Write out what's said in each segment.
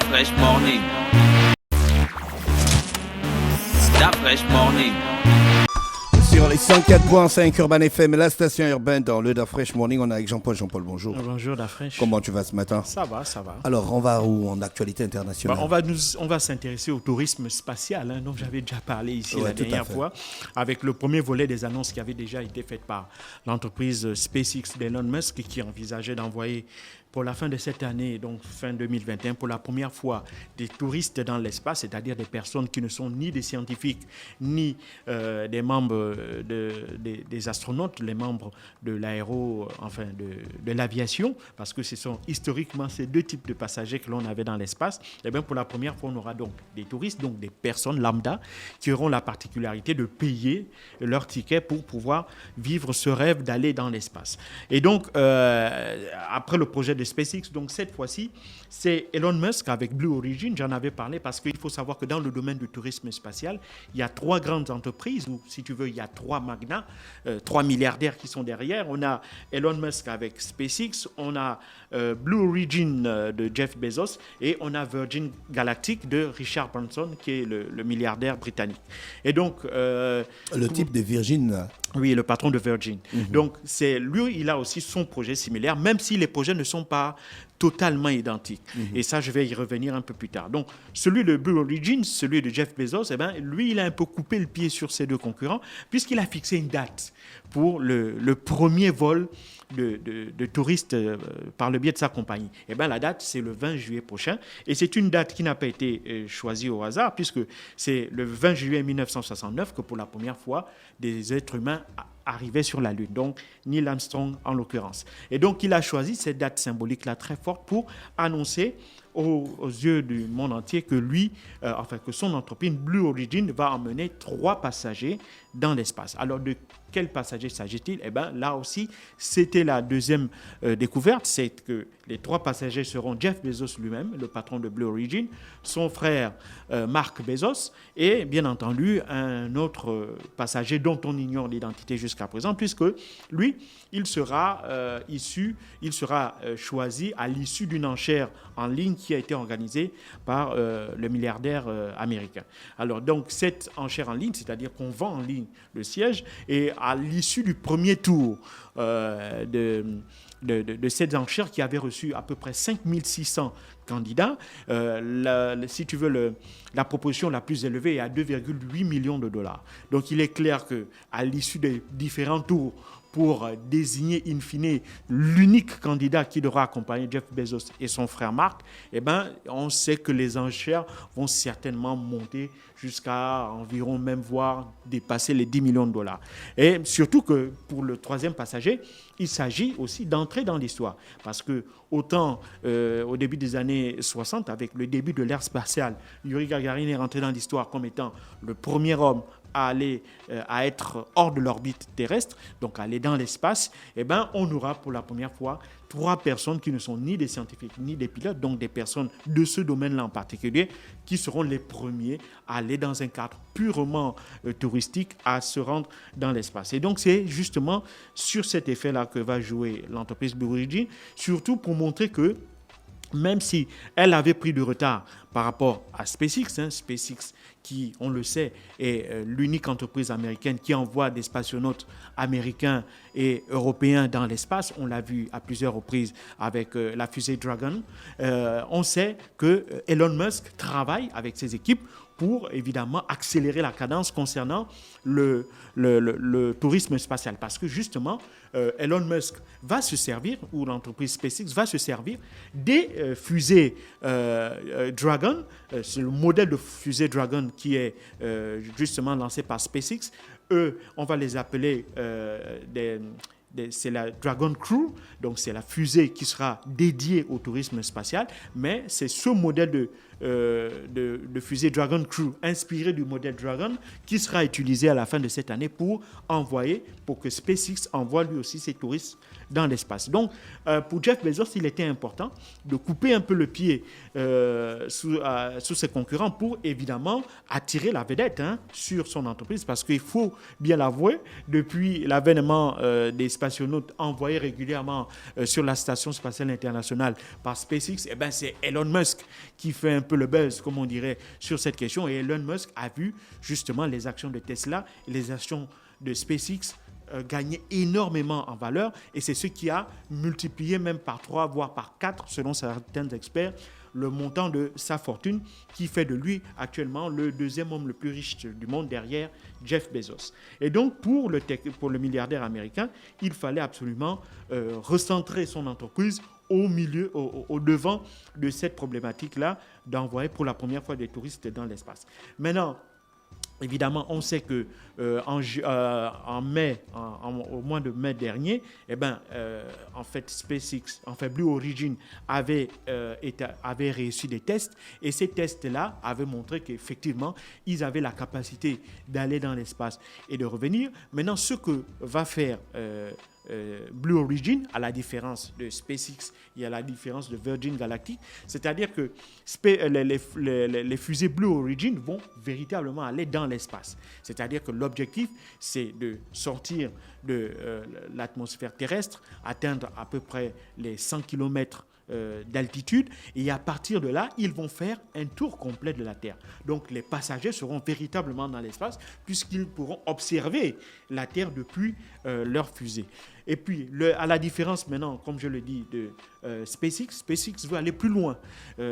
Fresh Morning. Fresh Morning. Sur les 104.5 Urban FM, la station urbaine dans le Da Fresh Morning, on est avec Jean-Paul. Jean-Paul, bonjour. Bonjour Da Fresh. Comment tu vas ce matin? Ça va, ça va. Alors, on va où en actualité internationale? On va s'intéresser au tourisme spatial, dont j'avais déjà parlé ici la dernière fois, avec le premier volet des annonces qui avaient déjà été faites par l'entreprise SpaceX d'Elon Musk, qui envisageait d'envoyer pour la fin de cette année, donc fin 2021, pour la première fois, des touristes dans l'espace, c'est-à-dire des personnes qui ne sont ni des scientifiques, ni des membres des astronautes, les membres de de l'aviation, parce que ce sont historiquement ces deux types de passagers que l'on avait dans l'espace. Et bien, pour la première fois, on aura donc des touristes, donc des personnes lambda, qui auront la particularité de payer leur ticket pour pouvoir vivre ce rêve d'aller dans l'espace. Et donc, après le projet de SpaceX, donc cette fois-ci, c'est Elon Musk avec Blue Origin. J'en avais parlé parce qu'il faut savoir que dans le domaine du tourisme spatial, il y a trois grandes entreprises, ou si tu veux, il y a trois magnats, trois milliardaires qui sont derrière. On a Elon Musk avec SpaceX, on a Blue Origin de Jeff Bezos et on a Virgin Galactic de Richard Branson, qui est le milliardaire britannique. Et donc... le type de Virgin... Oui, le patron de Virgin. Donc, lui, il a aussi son projet similaire, même si les projets ne sont pas totalement identiques. Et ça, je vais y revenir un peu plus tard. Donc, celui de Blue Origin, celui de Jeff Bezos, lui, il a un peu coupé le pied sur ses deux concurrents, puisqu'il a fixé une date pour le premier vol de touristes par le biais de sa compagnie. La date, c'est le 20 juillet prochain. Et c'est une date qui n'a pas été choisie au hasard, puisque c'est le 20 juillet 1969 que pour la première fois, des êtres humains arrivaient sur la Lune. Donc, Neil Armstrong en l'occurrence. Et donc, il a choisi cette date symbolique-là très forte pour annoncer aux yeux du monde entier que que son entreprise Blue Origin va emmener 3 passagers dans l'espace. Alors, de quels passagers s'agit-il? Là aussi, c'était la deuxième découverte, c'est que les 3 passagers seront Jeff Bezos lui-même, le patron de Blue Origin, son frère Mark Bezos et bien entendu un autre passager dont on ignore l'identité jusqu'à présent, puisque lui, il sera choisi à l'issue d'une enchère en ligne qui a été organisée par le milliardaire américain. Alors donc cette enchère en ligne, c'est-à-dire qu'on vend en ligne le siège, et à l'issue du premier tour de cette enchère qui avait reçu à peu près 5600 candidats, si tu veux, la proposition la plus élevée est à 2,8 millions de dollars. Donc il est clair qu'à l'issue des différents tours, pour désigner in fine l'unique candidat qui devra accompagner Jeff Bezos et son frère Mark, on sait que les enchères vont certainement monter jusqu'à environ, même voire dépasser les 10 millions de dollars. Et surtout que pour le 3e passager, il s'agit aussi d'entrer dans l'histoire. Parce que autant au début des années 60, avec le début de l'ère spatiale, Yuri Gagarin est rentré dans l'histoire comme étant le premier homme à être hors de l'orbite terrestre, donc aller dans l'espace, on aura pour la première fois 3 personnes qui ne sont ni des scientifiques ni des pilotes, donc des personnes de ce domaine-là en particulier, qui seront les premiers à aller dans un cadre purement touristique, à se rendre dans l'espace. Et donc c'est justement sur cet effet-là que va jouer l'entreprise Blue Origin, surtout pour montrer que même si elle avait pris du retard par rapport à SpaceX, SpaceX qui, on le sait, est l'unique entreprise américaine qui envoie des spationautes américains et européens dans l'espace. On l'a vu à plusieurs reprises avec la fusée Dragon. On sait que Elon Musk travaille avec ses équipes pour évidemment accélérer la cadence concernant le tourisme spatial. Parce que justement, Elon Musk va se servir, ou l'entreprise SpaceX va se servir des fusées Dragon. C'est le modèle de fusée Dragon qui est justement lancé par SpaceX. Eux, on va les appeler c'est la Dragon Crew, donc c'est la fusée qui sera dédiée au tourisme spatial, mais c'est ce modèle de fusée Dragon Crew, inspiré du modèle Dragon, qui sera utilisé à la fin de cette année pour que SpaceX envoie lui aussi ses touristes dans l'espace. Donc, pour Jeff Bezos, il était important de couper un peu le pied sous ses concurrents pour évidemment attirer la vedette sur son entreprise, parce qu'il faut bien l'avouer, depuis l'avènement des spationautes envoyés régulièrement sur la station spatiale internationale par SpaceX, c'est Elon Musk qui fait un peu le buzz, comme on dirait, sur cette question. Et Elon Musk a vu justement les actions de Tesla et les actions de SpaceX gagner énormément en valeur, et c'est ce qui a multiplié même par 3, voire par 4, selon certains experts, le montant de sa fortune, qui fait de lui actuellement le deuxième homme le plus riche du monde derrière Jeff Bezos. Et donc pour le milliardaire américain, il fallait absolument recentrer son entreprise au devant de cette problématique-là, d'envoyer pour la première fois des touristes dans l'espace. Maintenant, évidemment, on sait que au mois de mai dernier, en fait, Blue Origin avait réussi des tests, et ces tests-là avaient montré qu'effectivement, ils avaient la capacité d'aller dans l'espace et de revenir. Maintenant, ce que va faire Blue Origin, à la différence de SpaceX et à la différence de Virgin Galactic, c'est-à-dire que les fusées Blue Origin vont véritablement aller dans l'espace. C'est-à-dire que l'objectif, c'est de sortir de l'atmosphère terrestre, atteindre à peu près les 100 km d'altitude, et à partir de là, ils vont faire un tour complet de la Terre. Donc les passagers seront véritablement dans l'espace, puisqu'ils pourront observer la Terre depuis leur fusée. Et puis, à la différence maintenant, comme je le dis, de SpaceX veut aller plus loin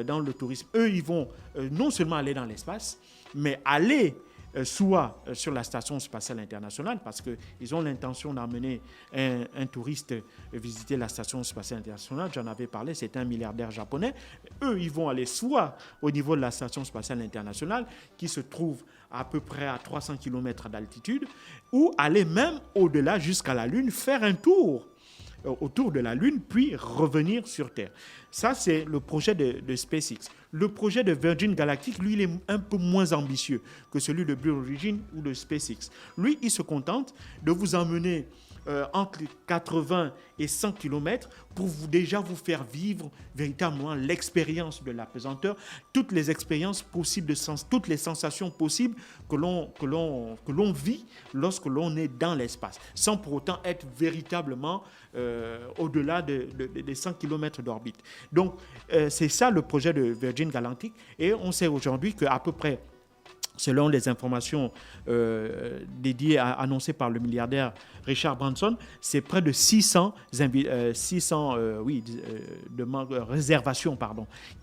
dans le tourisme. Eux, ils vont non seulement aller dans l'espace, mais aller soit sur la station spatiale internationale, parce qu'ils ont l'intention d'amener un touriste visiter la station spatiale internationale. J'en avais parlé, c'est un milliardaire japonais. Eux, ils vont aller soit au niveau de la station spatiale internationale, qui se trouve à peu près à 300 km d'altitude, ou aller même au-delà jusqu'à la Lune, faire un tour autour de la Lune, puis revenir sur Terre. Ça, c'est le projet de SpaceX. Le projet de Virgin Galactic, lui, il est un peu moins ambitieux que celui de Blue Origin ou de SpaceX. Lui, il se contente de vous emmener entre 80 et 100 km pour vous faire vivre véritablement l'expérience de l'apesanteur, toutes les expériences possibles, toutes les sensations possibles que l'on vit lorsque l'on est dans l'espace, sans pour autant être véritablement au-delà des 100 km d'orbite. Donc, c'est ça le projet de Virgin Galactic, et on sait aujourd'hui qu'à peu près, selon les informations annoncées par le milliardaire Richard Branson, c'est près de 600 réservations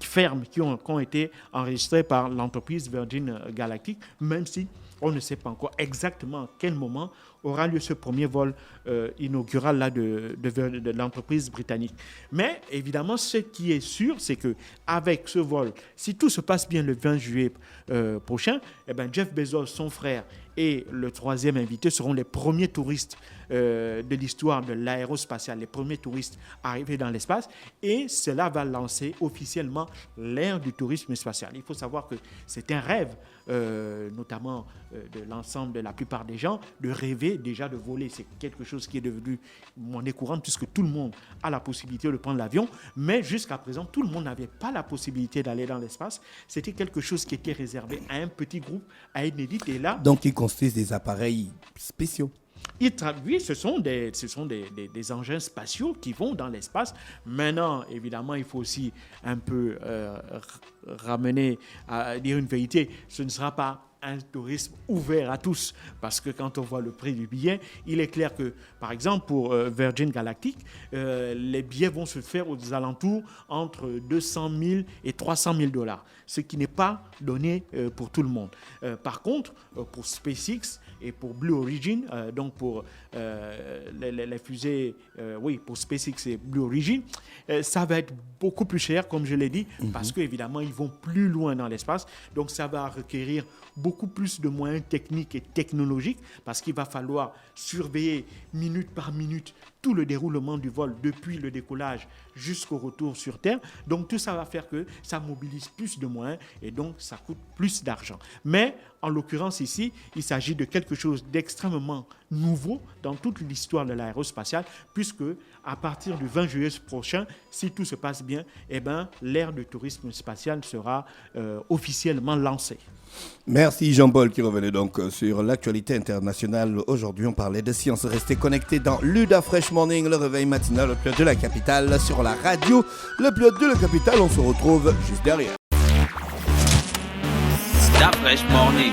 fermes qui ont été enregistrées par l'entreprise Virgin Galactic, même si on ne sait pas encore exactement à quel moment aura lieu ce premier vol inaugural là, de l'entreprise britannique. Mais évidemment, ce qui est sûr, c'est qu'avec ce vol, si tout se passe bien le 20 juillet prochain, Jeff Bezos, son frère, et le troisième invité seront les premiers touristes de l'histoire de l'aérospatiale, les premiers touristes arrivés dans l'espace, et cela va lancer officiellement l'ère du tourisme spatial. Il faut savoir que c'est un rêve, notamment de la plupart des gens, de rêver déjà de voler. C'est quelque chose qui est devenu monnaie courante, puisque tout le monde a la possibilité de prendre l'avion, mais jusqu'à présent, tout le monde n'avait pas la possibilité d'aller dans l'espace. C'était quelque chose qui était réservé à un petit groupe, à une élite, et là... Donc, ils construisent des appareils spéciaux. Oui, ce sont des engins spatiaux qui vont dans l'espace. Maintenant, évidemment, il faut aussi un peu ramener à dire une vérité. Ce ne sera pas un tourisme ouvert à tous, parce que quand on voit le prix du billet, il est clair que, par exemple, pour Virgin Galactic, les billets vont se faire aux alentours entre 200 000 et 300 000 $, ce qui n'est pas donné pour tout le monde. Par contre, pour SpaceX et pour Blue Origin, donc pour les fusées, pour SpaceX et Blue Origin, ça va être beaucoup plus cher, comme je l'ai dit, parce qu'évidemment, ils vont plus loin dans l'espace. Donc, ça va requérir beaucoup plus de moyens techniques et technologiques, parce qu'il va falloir surveiller minute par minute tout le déroulement du vol depuis le décollage jusqu'au retour sur Terre. Donc tout ça va faire que ça mobilise plus de moyens et donc ça coûte plus d'argent. Mais en l'occurrence ici, il s'agit de quelque chose d'extrêmement nouveau dans toute l'histoire de l'aérospatiale, puisque à partir du 20 juillet prochain, si tout se passe bien, l'ère de tourisme spatial sera officiellement lancée. Merci Jean-Paul qui revenait donc sur l'actualité internationale. Aujourd'hui, on parlait de science. Restez connectés dans Luda Fresh Morning, le réveil matinal, le plus de la capitale, sur la radio. Le plus de la capitale, on se retrouve juste derrière. Stop Fresh Morning.